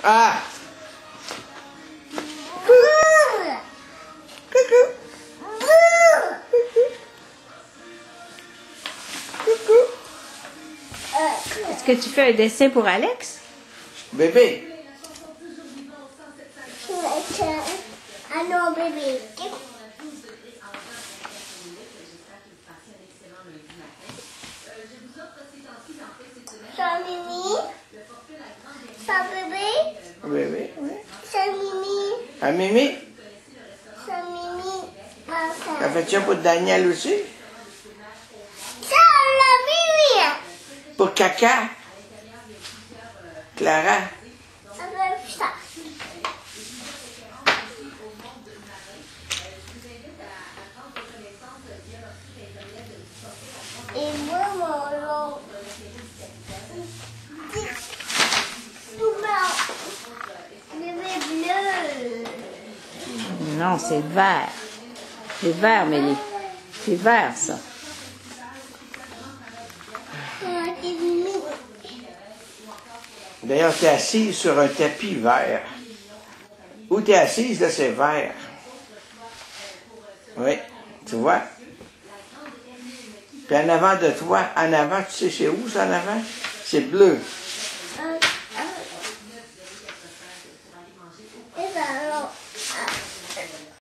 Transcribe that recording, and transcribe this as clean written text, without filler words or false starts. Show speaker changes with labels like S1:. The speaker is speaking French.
S1: Ah! Coucou! Coucou!
S2: Est-ce que tu fais un dessin pour Alex?
S1: Bébé!
S3: Allô, bébé. Ça, Mimi? Ça, bébé?
S1: Bébé, oui.
S3: Ça, Mimi?
S1: Ah, Mimi?
S3: Ça, Mimi?
S1: T'as fait ça pour Daniel aussi?
S3: Ça, la Mimi!
S1: Pour Caca? Clara?
S3: Avec ça. Et moi, mon long. Tout blanc. Bébé bleu.
S2: Non, c'est vert. C'est vert, Mélie. C'est vert, ça.
S1: D'ailleurs, t'es assise sur un tapis vert. Où t'es assise, là, c'est vert. Oui, tu vois? Puis en avant de toi, en avant, tu sais c'est où, ça, en avant? C'est bleu.